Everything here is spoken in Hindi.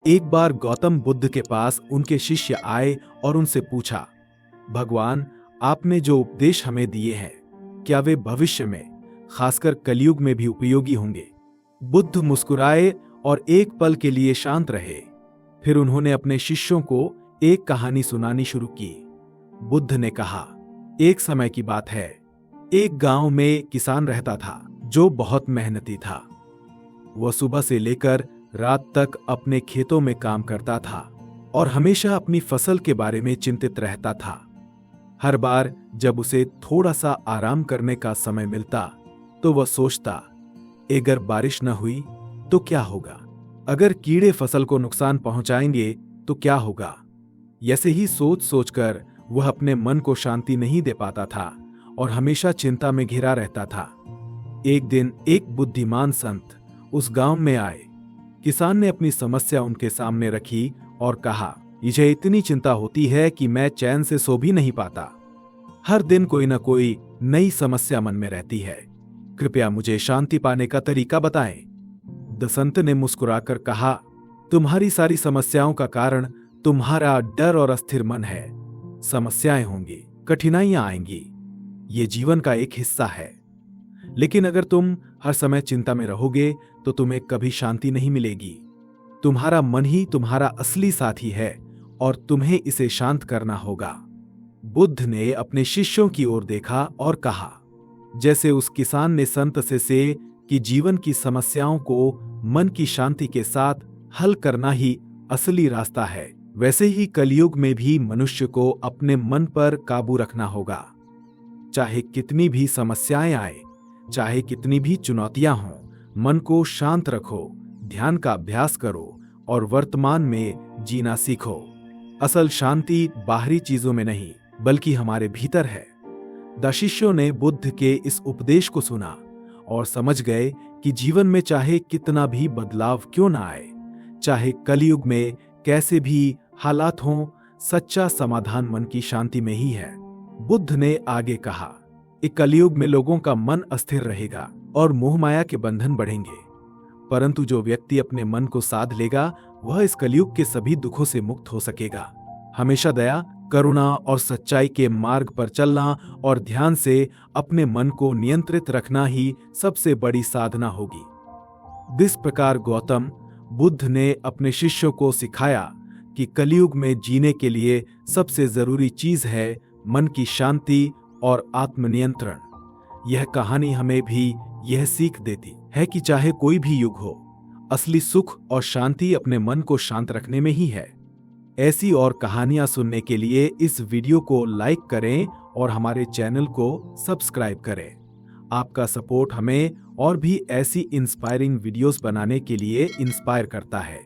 एक बार गौतम बुद्ध के पास उनके शिष्य आए और उनसे पूछा, भगवान, आपने जो उपदेश हमें दिए हैं, क्या वे भविष्य में, खासकर कलयुग में भी उपयोगी होंगे? बुद्ध मुस्कुराए और एक पल के लिए शांत रहे। फिर उन्होंने अपने शिष्यों को एक कहानी सुनानी शुरू की। बुद्ध ने कहा, एक समय की बात है, एक गांव में किसान रहता था जो बहुत मेहनती था। वह सुबह से लेकर रात तक अपने खेतों में काम करता था और हमेशा अपनी फसल के बारे में चिंतित रहता था। हर बार जब उसे थोड़ा सा आराम करने का समय मिलता तो वह सोचता, अगर बारिश न हुई तो क्या होगा? अगर कीड़े फसल को नुकसान पहुंचाएंगे तो क्या होगा? ऐसे ही सोच सोचकर वह अपने मन को शांति नहीं दे पाता था और हमेशा चिंता में घिरा रहता था। एक दिन एक बुद्धिमान संत उस गांव में आए। किसान ने अपनी समस्या उनके सामने रखी और कहा, मुझे इतनी चिंता होती है कि मैं चैन से सो भी नहीं पाता। हर दिन कोई न कोई नई समस्या मन में रहती है। कृपया मुझे शांति पाने का तरीका बताएं। संत ने मुस्कुराकर कहा, तुम्हारी सारी समस्याओं का कारण तुम्हारा डर और अस्थिर मन है। समस्याएं होंगी, कठिनाइयां आएंगी, ये जीवन का एक हिस्सा है। लेकिन अगर तुम हर समय चिंता में रहोगे तो तुम्हें कभी शांति नहीं मिलेगी। तुम्हारा मन ही तुम्हारा असली साथी है और तुम्हें इसे शांत करना होगा। बुद्ध ने अपने शिष्यों की ओर देखा और कहा, जैसे उस किसान ने संत से कि जीवन की समस्याओं को मन की शांति के साथ हल करना ही असली रास्ता है, वैसे ही कलयुग में भी मनुष्य को अपने मन पर काबू रखना होगा। चाहे कितनी भी समस्याएं आए, चाहे कितनी भी चुनौतियां हों, मन को शांत रखो, ध्यान का अभ्यास करो और वर्तमान में जीना सीखो। असल शांति बाहरी चीजों में नहीं बल्कि हमारे भीतर है। शिष्यों ने बुद्ध के इस उपदेश को सुना और समझ गए कि जीवन में चाहे कितना भी बदलाव क्यों ना आए, चाहे कलयुग में कैसे भी हालात हों, सच्चा समाधान मन की शांति में ही है। बुद्ध ने आगे कहा, इस कलयुग में लोगों का मन अस्थिर रहेगा और मोह माया के बंधन बढ़ेंगे, परंतु जो व्यक्ति अपने मन को साध लेगा वह इस कलयुग के सभी दुखों से मुक्त हो सकेगा। हमेशा दया, करुणा और सच्चाई के मार्ग पर चलना और ध्यान से अपने मन को नियंत्रित रखना ही सबसे बड़ी साधना होगी। इस प्रकार गौतम बुद्ध ने अपने शिष्यों को सिखाया कि कलयुग में जीने के लिए सबसे जरूरी चीज है मन की शांति और आत्मनियंत्रण। यह कहानी हमें भी यह सीख देती है कि चाहे कोई भी युग हो, असली सुख और शांति अपने मन को शांत रखने में ही है। ऐसी और कहानियां सुनने के लिए इस वीडियो को लाइक करें और हमारे चैनल को सब्सक्राइब करें। आपका सपोर्ट हमें और भी ऐसी इंस्पायरिंग वीडियोस बनाने के लिए इंस्पायर करता है।